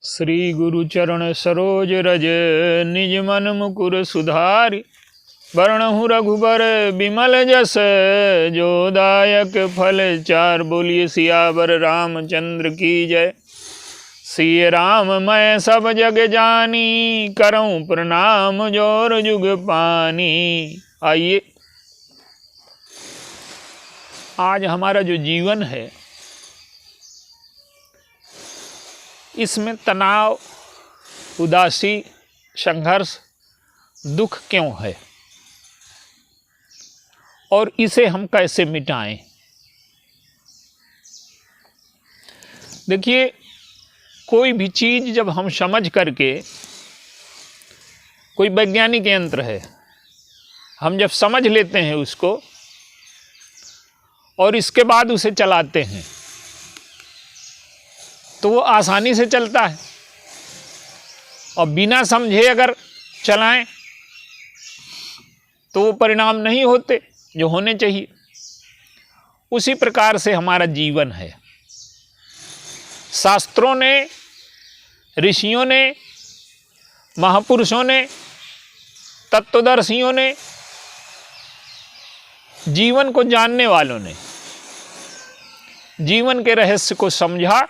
श्री गुरु चरण सरोज रज निज मन मुकुर सुधारि। वरणहु रघुबर बिमल जस जो दायक फल चार। बोलिए सियावर रामचंद्र की जय। सिय राम मैं सब जग जानी करऊं प्रणाम जोर जुग पानी। आइए, आज हमारा जो जीवन है इसमें तनाव, उदासी, संघर्ष, दुख क्यों है और इसे हम कैसे मिटाएं। देखिए, कोई भी चीज जब हम समझ करके, कोई वैज्ञानिक यंत्र है, हम जब समझ लेते हैं उसको और इसके बाद उसे चलाते हैं तो वो आसानी से चलता है, और बिना समझे अगर चलाएं तो वो परिणाम नहीं होते जो होने चाहिए। उसी प्रकार से हमारा जीवन है। शास्त्रों ने, ऋषियों ने, महापुरुषों ने, तत्वदर्शियों ने, जीवन को जानने वालों ने जीवन के रहस्य को समझा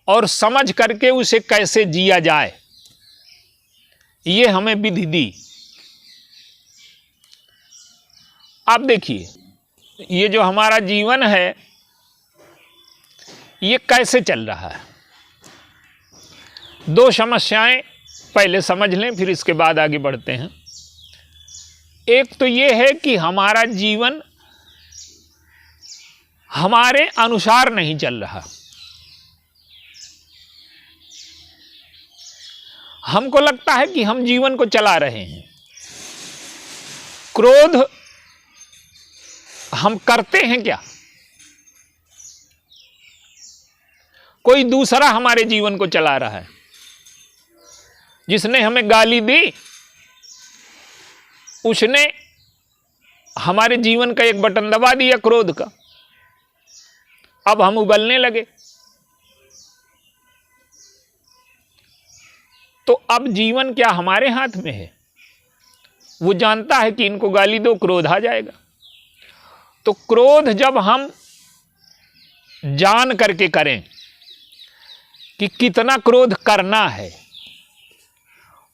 और समझ करके उसे कैसे जिया जाए ये हमें विधि दी। आप देखिए, ये जो हमारा जीवन है ये कैसे चल रहा है। दो समस्याएं पहले समझ लें, फिर इसके बाद आगे बढ़ते हैं। एक तो ये है कि हमारा जीवन हमारे अनुसार नहीं चल रहा। हमको लगता है कि हम जीवन को चला रहे हैं। क्रोध हम करते हैं क्या? कोई दूसरा हमारे जीवन को चला रहा है। जिसने हमें गाली दी उसने हमारे जीवन का एक बटन दबा दिया क्रोध का। अब हम उबलने लगे। तो अब जीवन क्या हमारे हाथ में है? वो जानता है कि इनको गाली दो, क्रोध आ जाएगा। तो क्रोध जब हम जान करके करें कि कितना क्रोध करना है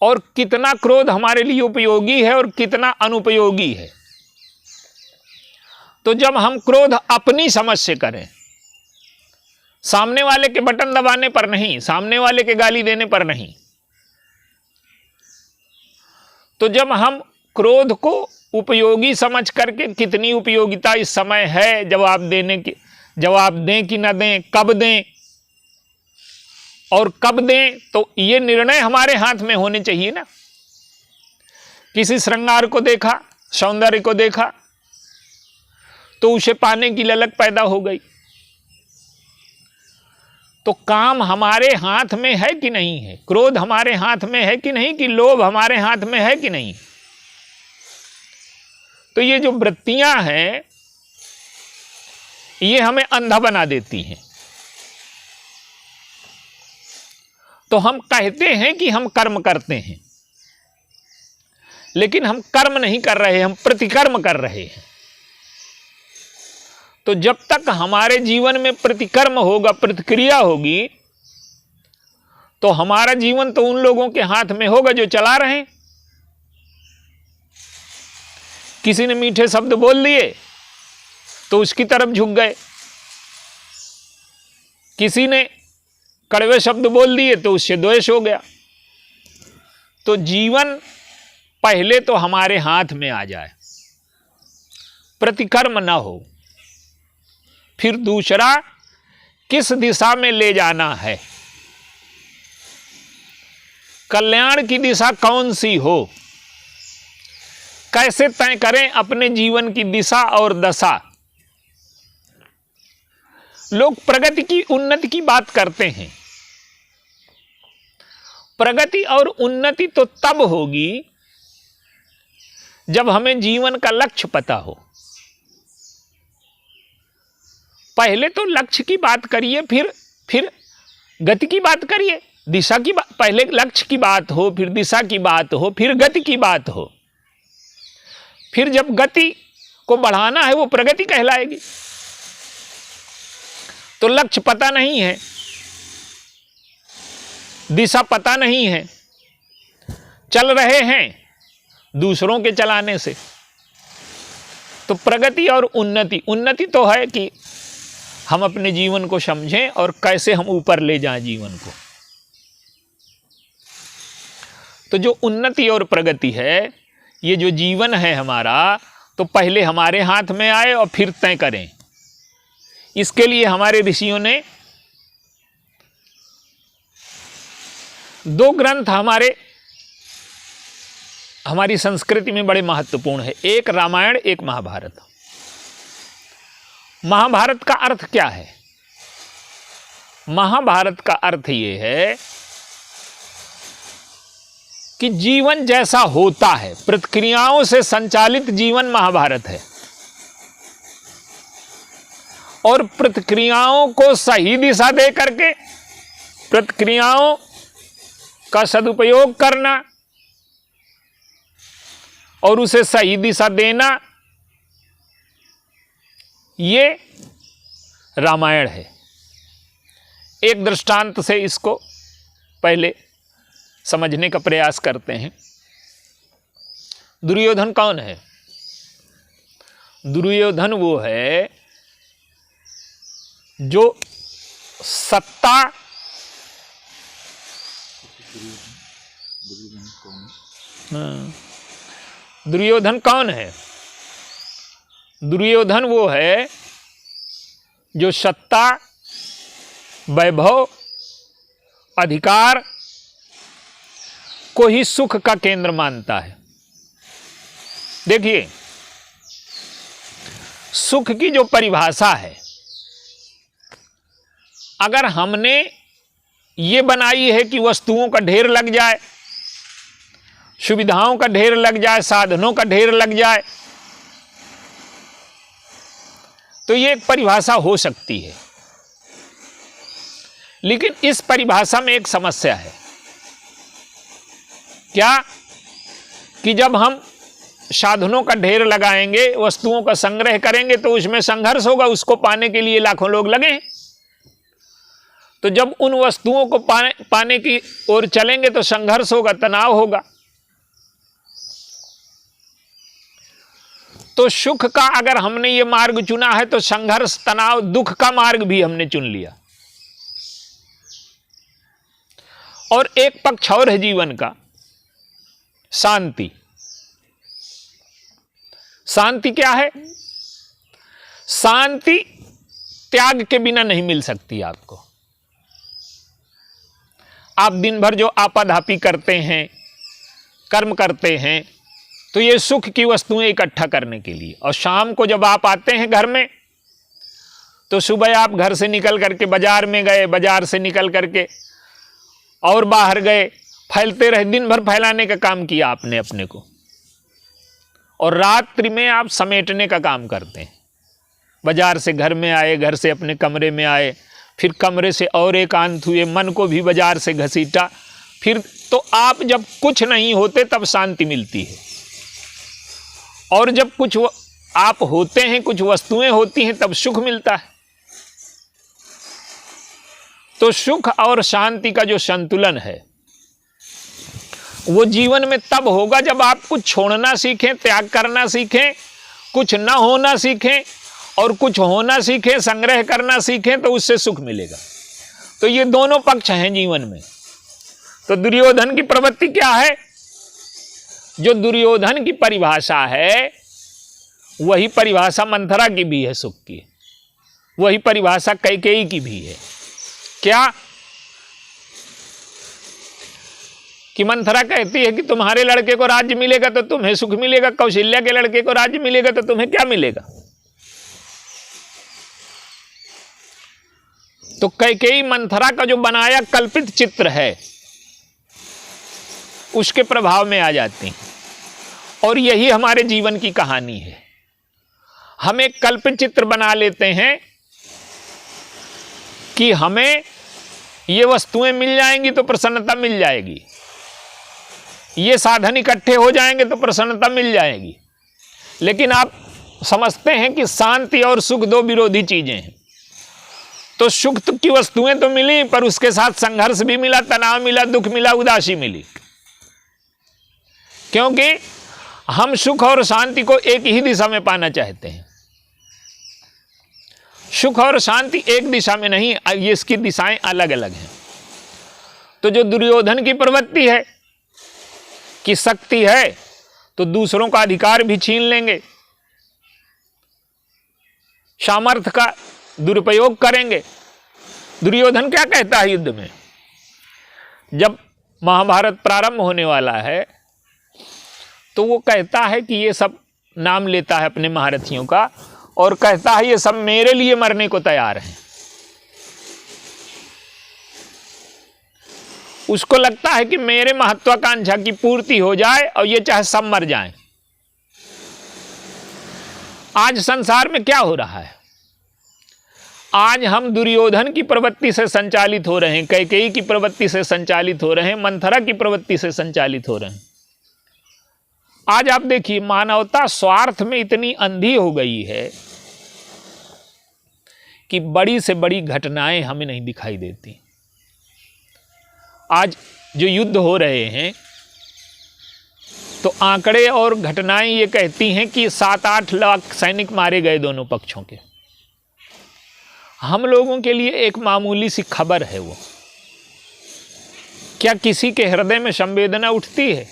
और कितना क्रोध हमारे लिए उपयोगी है और कितना अनुपयोगी है, तो जब हम क्रोध अपनी समझ से करें, सामने वाले के बटन दबाने पर नहीं, सामने वाले के गाली देने पर नहीं, तो जब हम क्रोध को उपयोगी समझ करके कितनी उपयोगिता इस समय है, जवाब दें कि न दें, कब दें और कब दें, तो ये निर्णय हमारे हाथ में होने चाहिए ना। किसी श्रृंगार को देखा, सौंदर्य को देखा तो उसे पाने की ललक पैदा हो गई। तो काम हमारे हाथ में है कि नहीं है? क्रोध हमारे हाथ में है कि नहीं? कि लोभ हमारे हाथ में है कि नहीं? तो ये जो वृत्तियां हैं ये हमें अंधा बना देती हैं। तो हम कहते हैं कि हम कर्म करते हैं, लेकिन हम कर्म नहीं कर रहे, हम प्रतिकर्म कर रहे हैं। तो जब तक हमारे जीवन में प्रतिकर्म होगा, प्रतिक्रिया होगी, तो हमारा जीवन तो उन लोगों के हाथ में होगा जो चला रहे हैं। किसी ने मीठे शब्द बोल दिए तो उसकी तरफ झुक गए, किसी ने कड़वे शब्द बोल दिए तो उससे द्वेष हो गया। तो जीवन पहले तो हमारे हाथ में आ जाए, प्रतिकर्म ना हो। फिर दूसरा, किस दिशा में ले जाना है, कल्याण की दिशा कौन सी हो, कैसे तय करें अपने जीवन की दिशा और दशा। लोग प्रगति की, उन्नति की बात करते हैं। प्रगति और उन्नति तो तब होगी जब हमें जीवन का लक्ष्य पता हो। पहले तो लक्ष्य की बात करिए, फिर गति की बात करिए, दिशा की बात, पहले लक्ष्य की बात हो, फिर दिशा की बात हो, फिर गति की बात हो। फिर जब गति को बढ़ाना है वो प्रगति कहलाएगी। तो लक्ष्य पता नहीं है, दिशा पता नहीं है, चल रहे हैं दूसरों के चलाने से। तो प्रगति और उन्नति, उन्नति तो है कि हम अपने जीवन को समझें और कैसे हम ऊपर ले जाएं जीवन को। तो जो उन्नति और प्रगति है, ये जो जीवन है हमारा, तो पहले हमारे हाथ में आए और फिर तय करें। इसके लिए हमारे ऋषियों ने दो ग्रंथ हमारी संस्कृति में बड़े महत्वपूर्ण है, एक रामायण, एक महाभारत। महाभारत का अर्थ क्या है? महाभारत का अर्थ ये है कि जीवन जैसा होता है, प्रतिक्रियाओं से संचालित जीवन महाभारत है। और प्रतिक्रियाओं को सही दिशा दे करके प्रतिक्रियाओं का सदुपयोग करना और उसे सही दिशा देना, ये रामायण है। एक दृष्टांत से इसको पहले समझने का प्रयास करते हैं। दुर्योधन कौन है? दुर्योधन वो है जो सत्ता, दुर्योधन कौन है? दुर्योधन वो है जो सत्ता, वैभव, अधिकार को ही सुख का केंद्र मानता है। देखिए, सुख की जो परिभाषा है, अगर हमने ये बनाई है कि वस्तुओं का ढेर लग जाए, सुविधाओं का ढेर लग जाए, साधनों का ढेर लग जाए, तो ये एक परिभाषा हो सकती है। लेकिन इस परिभाषा में एक समस्या है। क्या? कि जब हम साधनों का ढेर लगाएंगे, वस्तुओं का संग्रह करेंगे, तो उसमें संघर्ष होगा, उसको पाने के लिए लाखों लोग लगे। तो जब उन वस्तुओं को पाने की ओर चलेंगे तो संघर्ष होगा, तनाव होगा। तो सुख का अगर हमने ये मार्ग चुना है तो संघर्ष, तनाव, दुख का मार्ग भी हमने चुन लिया। और एक पक्ष और है जीवन का, शांति। शांति क्या है? शांति त्याग के बिना नहीं मिल सकती आपको। आप दिन भर जो आपाधापी करते हैं, कर्म करते हैं, तो ये सुख की वस्तुएं इकट्ठा करने के लिए। और शाम को जब आप आते हैं घर में, तो सुबह आप घर से निकल करके बाजार में गए, बाजार से निकल करके और बाहर गए, फैलते रहे, दिन भर फैलाने का काम किया आपने अपने को। और रात्रि में आप समेटने का काम करते हैं। बाजार से घर में आए, घर से अपने कमरे में आए, फिर कमरे से और एकांत हुए, मन को भी बाजार से घसीटा, फिर तो आप जब कुछ नहीं होते तब शांति मिलती है। और जब कुछ आप होते हैं, कुछ वस्तुएं होती हैं, तब सुख मिलता है। तो सुख और शांति का जो संतुलन है, वो जीवन में तब होगा जब आप कुछ छोड़ना सीखें, त्याग करना सीखें, कुछ ना होना सीखें और कुछ होना सीखें, संग्रह करना सीखें, तो उससे सुख मिलेगा। तो ये दोनों पक्ष हैं जीवन में। तो दुर्योधन की प्रवृत्ति क्या है? जो दुर्योधन की परिभाषा है, वही परिभाषा मंथरा की भी है सुख की, वही परिभाषा कैकेयी की भी है। क्या? कि मंथरा कहती है कि तुम्हारे लड़के को राज्य मिलेगा तो तुम्हें सुख मिलेगा, कौशल्या के लड़के को राज्य मिलेगा तो तुम्हें क्या मिलेगा? तो कैकेयी मंथरा का जो बनाया कल्पित चित्र है, उसके प्रभाव में आ जाती हैं। और यही हमारे जीवन की कहानी है। हम एक कल्पित चित्र बना लेते हैं कि हमें ये वस्तुएं मिल जाएंगी तो प्रसन्नता मिल जाएगी, ये साधन इकट्ठे हो जाएंगे तो प्रसन्नता मिल जाएगी। लेकिन आप समझते हैं कि शांति और सुख दो विरोधी चीजें हैं। तो सुख की वस्तुएं तो मिली, पर उसके साथ संघर्ष भी मिला, तनाव मिला, दुख मिला, उदासी मिली। क्योंकि हम सुख और शांति को एक ही दिशा में पाना चाहते हैं। सुख और शांति एक दिशा में नहीं, ये इसकी दिशाएं अलग अलग हैं। तो जो दुर्योधन की प्रवृत्ति है कि शक्ति है तो दूसरों का अधिकार भी छीन लेंगे, सामर्थ्य का दुरुपयोग करेंगे। दुर्योधन क्या कहता है युद्ध में, जब महाभारत प्रारंभ होने वाला है तो वो कहता है कि ये सब नाम लेता है अपने महारथियों का और कहता है ये सब मेरे लिए मरने को तैयार हैं। उसको लगता है कि मेरे महत्वाकांक्षा की पूर्ति हो जाए और ये चाहे सब मर जाएं। आज संसार में क्या हो रहा है, आज हम दुर्योधन की प्रवृत्ति से संचालित हो रहे हैं, कैकेयी की प्रवृत्ति से संचालित हो रहे हैं, मंथरा की प्रवृत्ति से संचालित हो रहे हैं। आज आप देखिए मानवता स्वार्थ में इतनी अंधी हो गई है कि बड़ी से बड़ी घटनाएं हमें नहीं दिखाई देती। आज जो युद्ध हो रहे हैं तो आंकड़े और घटनाएं ये कहती हैं कि 7-8 लाख सैनिक मारे गए दोनों पक्षों के। हम लोगों के लिए एक मामूली सी खबर है वो। क्या किसी के हृदय में संवेदना उठती है?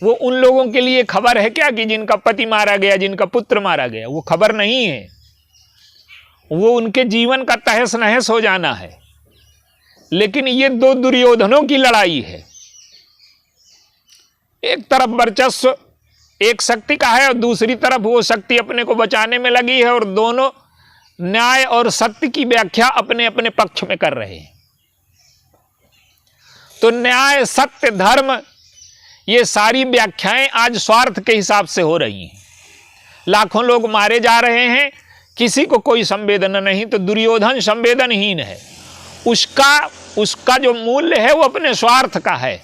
वो उन लोगों के लिए खबर है क्या कि जिनका पति मारा गया, जिनका पुत्र मारा गया? वो खबर नहीं है, वो उनके जीवन का तहस नहस हो जाना है। लेकिन ये दो दुर्योधनों की लड़ाई है। एक तरफ वर्चस्व एक शक्ति का है और दूसरी तरफ वो शक्ति अपने को बचाने में लगी है, और दोनों न्याय और सत्य की व्याख्या अपने अपने पक्ष में कर रहे हैं। तो न्याय, सत्य, धर्म, ये सारी व्याख्याएं आज स्वार्थ के हिसाब से हो रही हैं। लाखों लोग मारे जा रहे हैं, किसी को कोई संवेदना नहीं। तो दुर्योधन संवेदनहीन है। उसका जो मूल्य है वो अपने स्वार्थ का है,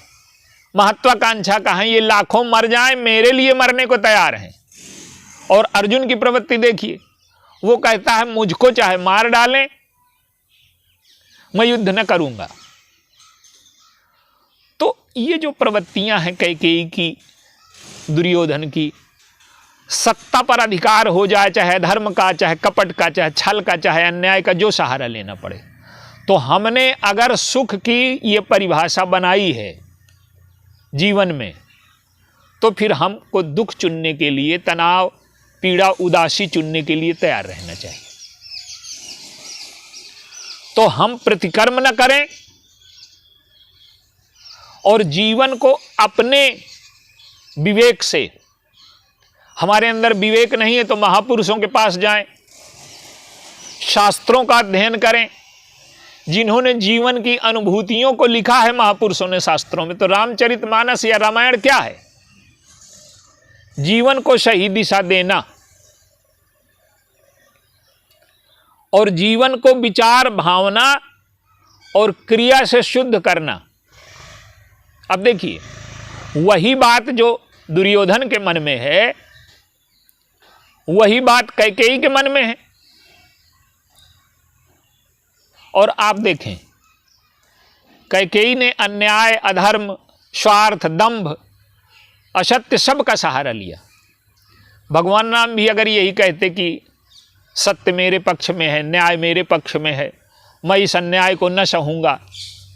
महत्वाकांक्षा का है। ये लाखों मर जाएं, मेरे लिए मरने को तैयार हैं। और अर्जुन की प्रवृत्ति देखिए, वो कहता है मुझको चाहे मार डालें, मैं युद्ध न करूंगा। तो ये जो प्रवृत्तियां हैं कैकेयी की, दुर्योधन की, सत्ता पर अधिकार हो जाए, चाहे धर्म का, चाहे कपट का, चाहे छल का, चाहे अन्याय का, जो सहारा लेना पड़े। तो हमने अगर सुख की ये परिभाषा बनाई है जीवन में, तो फिर हमको दुख चुनने के लिए, तनाव, पीड़ा, उदासी चुनने के लिए तैयार रहना चाहिए। तो हम प्रतिकर्म न करें और जीवन को अपने विवेक से, हमारे अंदर विवेक नहीं है तो महापुरुषों के पास जाएं, शास्त्रों का अध्ययन करें, जिन्होंने जीवन की अनुभूतियों को लिखा है महापुरुषों ने शास्त्रों में। तो रामचरितमानस या रामायण क्या है? जीवन को सही दिशा देना और जीवन को विचार, भावना और क्रिया से शुद्ध करना। अब देखिए, वही बात जो दुर्योधन के मन में है, वही बात कैकेयी के मन में है। और आप देखें, कैकेयी ने अन्याय, अधर्म, स्वार्थ, दंभ, असत्य सब का सहारा लिया। भगवान राम भी अगर यही कहते कि सत्य मेरे पक्ष में है, न्याय मेरे पक्ष में है, मैं इस अन्याय को न सहूंगा,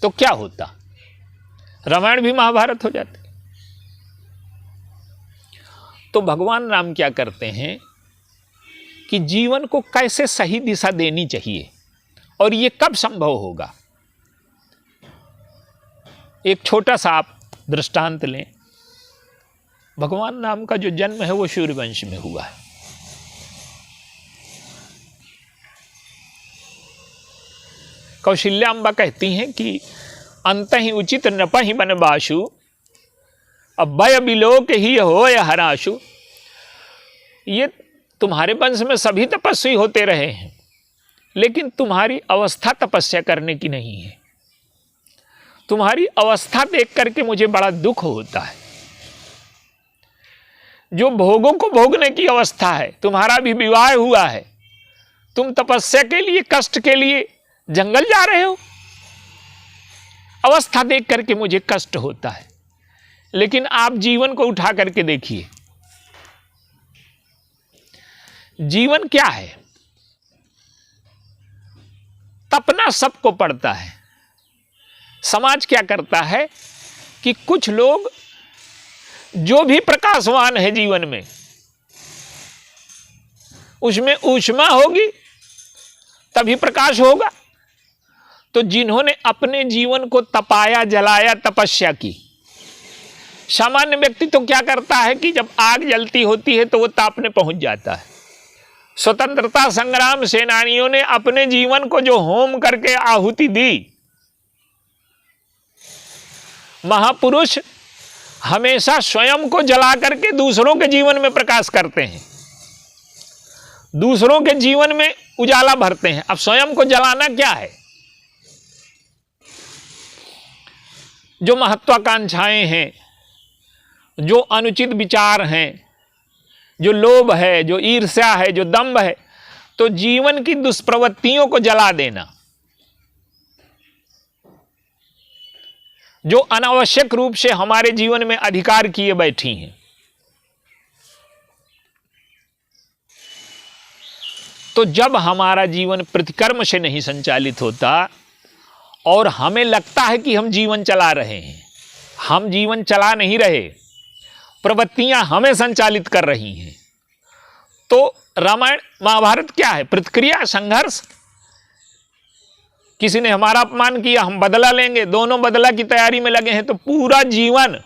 तो क्या होता? रामायण भी महाभारत हो जाते। तो भगवान राम क्या करते हैं कि जीवन को कैसे सही दिशा देनी चाहिए, और ये कब संभव होगा। एक छोटा सा आप दृष्टांत लें। भगवान राम का जो जन्म है वो सूर्यवंश में हुआ है। कौशल्याम्बा कहती हैं कि अंत ही उचित नपहि बनबासु, अभय बिलोक ही हो या हराशु। ये तुम्हारे वंश में सभी तपस्वी होते रहे हैं, लेकिन तुम्हारी अवस्था तपस्या करने की नहीं है। तुम्हारी अवस्था देख करके मुझे बड़ा दुख होता है। जो भोगों को भोगने की अवस्था है, तुम्हारा भी विवाह हुआ है, तुम तपस्या के लिए, कष्ट के लिए जंगल जा रहे हो। अवस्था देख करके मुझे कष्ट होता है। लेकिन आप जीवन को उठा करके देखिए, जीवन क्या है? तपना सबको पड़ता है। समाज क्या करता है कि कुछ लोग जो भी प्रकाशवान है जीवन में, उसमें ऊष्मा होगी तभी प्रकाश होगा। तो जिन्होंने अपने जीवन को तपाया, जलाया, तपस्या की, सामान्य व्यक्ति तो क्या करता है कि जब आग जलती होती है तो वो तापने पहुंच जाता है। स्वतंत्रता संग्राम सेनानियों ने अपने जीवन को जो होम करके आहुति दी, महापुरुष हमेशा स्वयं को जला करके दूसरों के जीवन में प्रकाश करते हैं, दूसरों के जीवन में उजाला भरते हैं। अब स्वयं को जलाना क्या है? जो महत्वाकांक्षाएं हैं, जो अनुचित विचार हैं, जो लोभ है, जो ईर्ष्या है, जो दंभ है, तो जीवन की दुष्प्रवृत्तियों को जला देना, जो अनावश्यक रूप से हमारे जीवन में अधिकार किए बैठी हैं। तो जब हमारा जीवन प्रतिकर्म से नहीं संचालित होता और हमें लगता है कि हम जीवन चला रहे हैं, हम जीवन चला नहीं रहे, प्रवृत्तियां हमें संचालित कर रही हैं। तो रामायण महाभारत क्या है? प्रतिक्रिया, संघर्ष। किसी ने हमारा अपमान किया, हम बदला लेंगे, दोनों बदला की तैयारी में लगे हैं। तो पूरा जीवन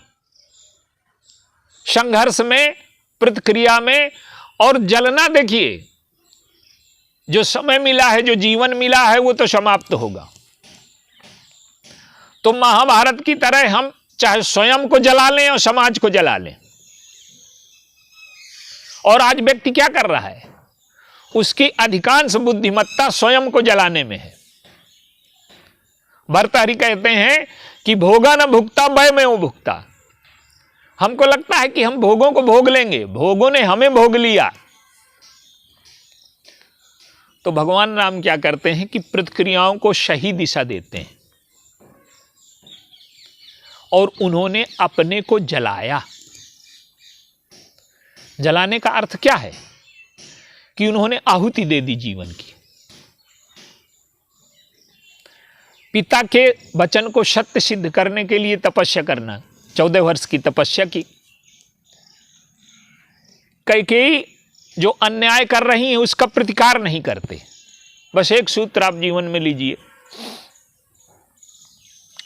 संघर्ष में, प्रतिक्रिया में, और जलना देखिए। जो समय मिला है, जो जीवन मिला है, वो तो समाप्त होगा। तो महाभारत की तरह हम चाहे स्वयं को जला लें और समाज को जला लें। और आज व्यक्ति क्या कर रहा है? उसकी अधिकांश बुद्धिमत्ता स्वयं को जलाने में है। भर्तृहरि कहते हैं कि भोगा न भुगता भय में वो भुगता। हमको लगता है कि हम भोगों को भोग लेंगे, भोगों ने हमें भोग लिया। तो भगवान राम क्या करते हैं कि प्रतिक्रियाओं को सही दिशा देते हैं, और उन्होंने अपने को जलाया। जलाने का अर्थ क्या है? कि उन्होंने आहुति दे दी जीवन की। पिता के वचन को सत्य सिद्ध करने के लिए तपस्या करना, 14 वर्ष की तपस्या की। कैकेयी जो अन्याय कर रही है उसका प्रतिकार नहीं करते। बस एक सूत्र आप जीवन में लीजिए,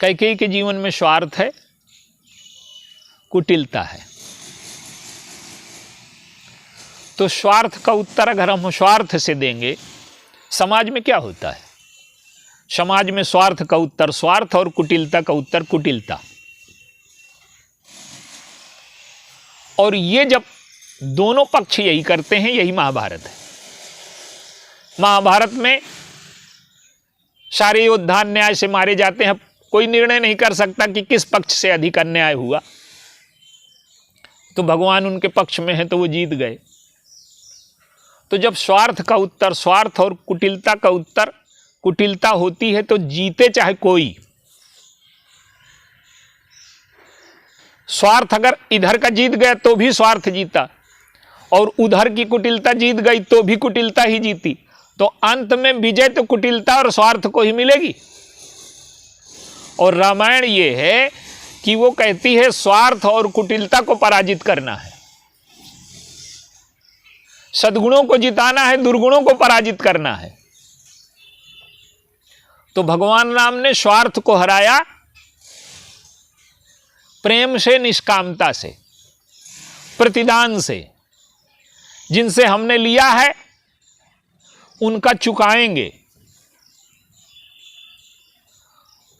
कैकेयी के जीवन में स्वार्थ है, कुटिलता है। तो स्वार्थ का उत्तर अगर हम स्वार्थ से देंगे, समाज में क्या होता है? समाज में स्वार्थ का उत्तर स्वार्थ और कुटिलता का उत्तर कुटिलता। और ये जब दोनों पक्ष यही करते हैं, यही महाभारत है। महाभारत में सारे योद्धा अन्याय से मारे जाते हैं। कोई निर्णय नहीं कर सकता कि किस पक्ष से अधिक अन्याय हुआ। तो भगवान उनके पक्ष में है तो वो जीत गए। तो जब स्वार्थ का उत्तर स्वार्थ और कुटिलता का उत्तर कुटिलता होती है तो जीते चाहे कोई। स्वार्थ अगर इधर का जीत गया तो भी स्वार्थ जीता, और उधर की कुटिलता जीत गई तो भी कुटिलता ही जीती। तो अंत में विजय तो कुटिलता और स्वार्थ को ही मिलेगी। और रामायण ये है कि वो कहती है स्वार्थ और कुटिलता को पराजित करना है, सद्गुणों को जिताना है, दुर्गुणों को पराजित करना है। तो भगवान राम ने स्वार्थ को हराया प्रेम से, निष्कामता से, प्रतिदान से। जिनसे हमने लिया है उनका चुकाएंगे,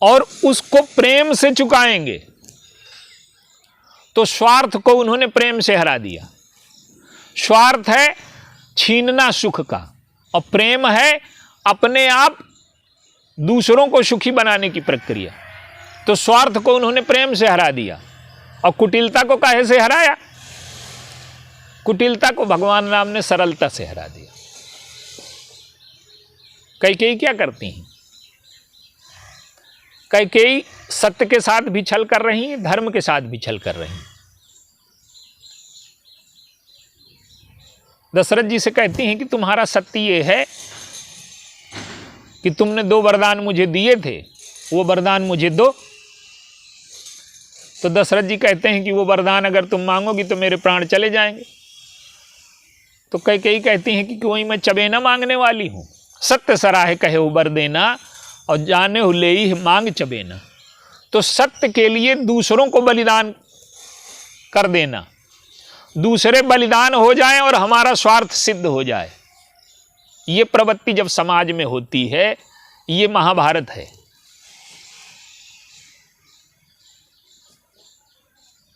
और उसको प्रेम से चुकाएंगे। तो स्वार्थ को उन्होंने प्रेम से हरा दिया। स्वार्थ है छीनना सुख का, और प्रेम है अपने आप दूसरों को सुखी बनाने की प्रक्रिया। तो स्वार्थ को उन्होंने प्रेम से हरा दिया और कुटिलता को काहे से हराया? कुटिलता को भगवान राम ने सरलता से हरा दिया। कैकेयी क्या करती हैं? कैकेयी सत्य के साथ भी छल कर रही हैं, धर्म के साथ भी छल कर रही हैं। दशरथ जी से कहती हैं कि तुम्हारा सत्य ये है कि तुमने 2 वरदान मुझे दिए थे, वो वरदान मुझे दो। तो दशरथ जी कहते हैं कि वो वरदान अगर तुम मांगोगी तो मेरे प्राण चले जाएंगे। तो कैकेयी कहती हैं कि कोई मैं चबेना मांगने वाली हूं, सत्य सराहे कहे उबर देना और जाने हो ले ही मांग चबेना। तो सत्य के लिए दूसरों को बलिदान कर देना, दूसरे बलिदान हो जाएं और हमारा स्वार्थ सिद्ध हो जाए, ये प्रवृत्ति जब समाज में होती है, ये महाभारत है।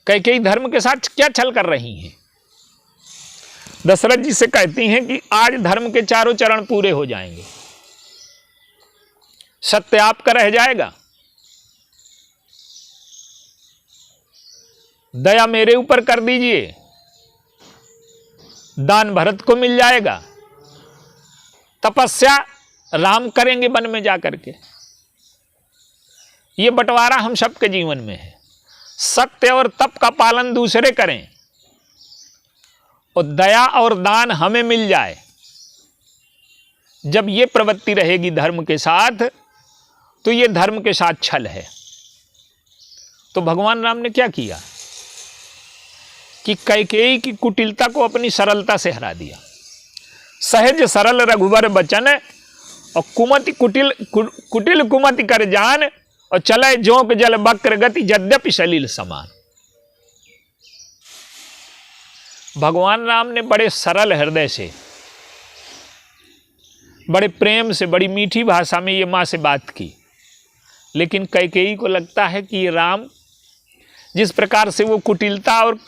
कैकेयी धर्म के साथ क्या छल कर रही हैं? दशरथ जी से कहती हैं कि आज धर्म के चारों चरण पूरे हो जाएंगे, सत्य आपका रह जाएगा, दया मेरे ऊपर कर दीजिए, दान भरत को मिल जाएगा, तपस्या राम करेंगे वन में जाकर के। ये बंटवारा हम सबके जीवन में है। सत्य और तप का पालन दूसरे करें और दया और दान हमें मिल जाए। जब ये प्रवृत्ति रहेगी धर्म के साथ, तो ये धर्म के साथ छल है। तो भगवान राम ने क्या किया कि कैकेयी की कुटिलता को अपनी सरलता से हरा दिया। सहज सरल रघुवर बचन और कुटिल कुमति कर जान और चले जोंक जल बक्र गति यद्यपि सलील समान। भगवान राम ने बड़े सरल हृदय से, बड़े प्रेम से, बड़ी मीठी भाषा में ये मां से बात की। लेकिन कैकेयी को लगता है कि ये राम जिस प्रकार से वो कुटिलता, और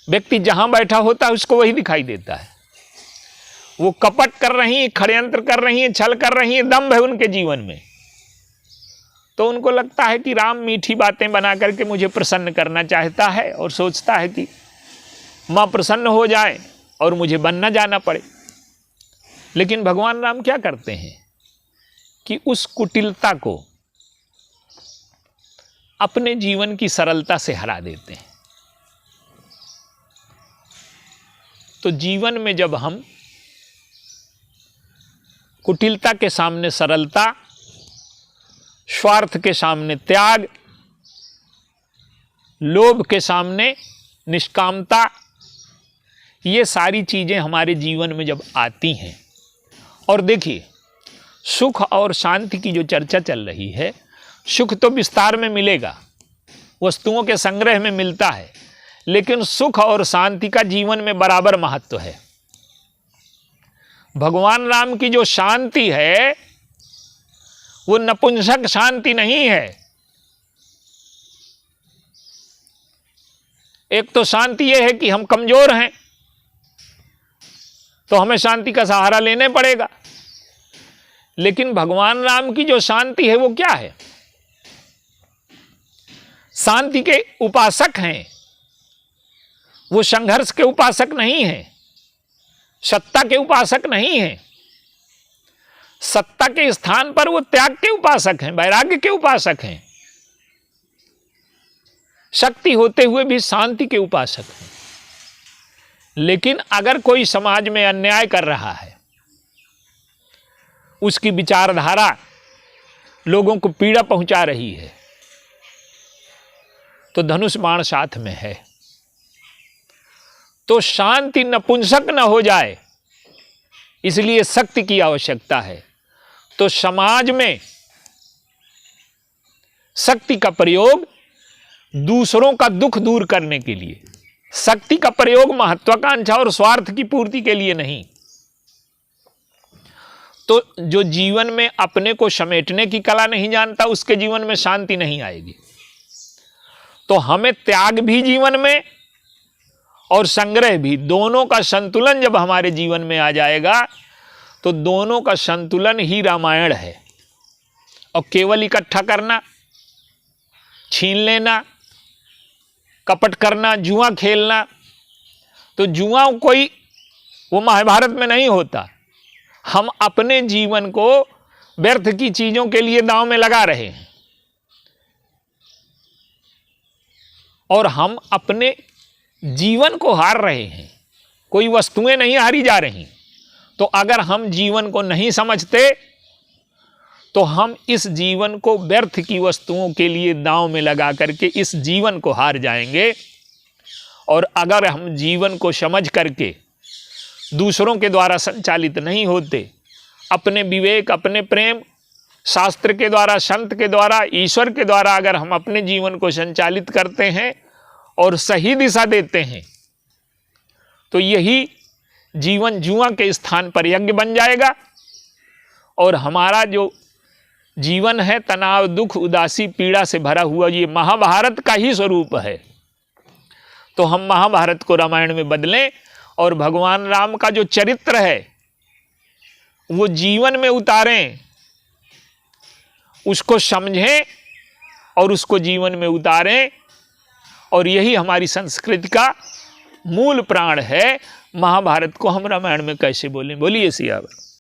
व्यक्ति जहां बैठा होता है उसको वही दिखाई देता है। वो कपट कर रही हैं, षड्यंत्र कर रही हैं, छल कर रही हैं, दंभ है उनके जीवन में। तो उनको लगता है कि राम मीठी बातें बना करके मुझे प्रसन्न करना चाहता है और सोचता है कि मां प्रसन्न हो जाए और मुझे बन न जाना पड़े। लेकिन भगवान राम क्या करते हैं कि उस कुटिलता को अपने जीवन की सरलता से हरा देते हैं। तो जीवन में जब हम कुटिलता के सामने सरलता, स्वार्थ के सामने त्याग, लोभ के सामने निष्कामता, ये सारी चीजें हमारे जीवन में जब आती हैं, और देखिए सुख और शांति की जो चर्चा चल रही है, सुख तो विस्तार में मिलेगा, वस्तुओं के संग्रह में मिलता है, लेकिन सुख और शांति का जीवन में बराबर महत्व है। भगवान राम की जो शांति है वो नपुंसक शांति नहीं है। एक तो शांति यह है कि हम कमजोर हैं तो हमें शांति का सहारा लेने पड़ेगा, लेकिन भगवान राम की जो शांति है वो क्या है? शांति के उपासक हैं, वो संघर्ष के उपासक नहीं हैं, सत्ता के उपासक नहीं हैं। सत्ता के स्थान पर वो त्याग के उपासक हैं, वैराग्य के उपासक हैं, शक्ति होते हुए भी शांति के उपासक हैं। लेकिन अगर कोई समाज में अन्याय कर रहा है, उसकी विचारधारा लोगों को पीड़ा पहुंचा रही है, तो धनुष बाण साथ में है। तो शांति नपुंसक न हो जाए, इसलिए शक्ति की आवश्यकता है। तो समाज में शक्ति का प्रयोग दूसरों का दुख दूर करने के लिए, शक्ति का प्रयोग महत्वाकांक्षा और स्वार्थ की पूर्ति के लिए नहीं। तो जो जीवन में अपने को समेटने की कला नहीं जानता, उसके जीवन में शांति नहीं आएगी। तो हमें त्याग भी जीवन में और संग्रह भी, दोनों का संतुलन जब हमारे जीवन में आ जाएगा तो दोनों का संतुलन ही रामायण है। और केवल इकट्ठा करना, छीन लेना, कपट करना, जुआ खेलना, तो जुआ कोई वो महाभारत में नहीं होता। हम अपने जीवन को व्यर्थ की चीजों के लिए दांव में लगा रहे हैं और हम अपने जीवन को हार रहे हैं। कोई वस्तुएं नहीं हारी जा रही। तो अगर हम जीवन को नहीं समझते तो हम इस जीवन को व्यर्थ की वस्तुओं के लिए दांव में लगा करके इस जीवन को हार जाएंगे। और अगर हम जीवन को समझ करके दूसरों के द्वारा संचालित नहीं होते, अपने विवेक, अपने प्रेम, शास्त्र के द्वारा, संत के द्वारा, ईश्वर के द्वारा अगर हम अपने जीवन को संचालित करते हैं और सही दिशा देते हैं, तो यही जीवन जुआ के स्थान पर यज्ञ बन जाएगा। और हमारा जो जीवन है तनाव, दुख, उदासी, पीड़ा से भरा हुआ, ये महाभारत का ही स्वरूप है। तो हम महाभारत को रामायण में बदलें और भगवान राम का जो चरित्र है वो जीवन में उतारें, उसको समझें और उसको जीवन में उतारें। और यही हमारी संस्कृति का मूल प्राण है। महाभारत को हम रामायण में कैसे बोलें? बोलिए सियावर।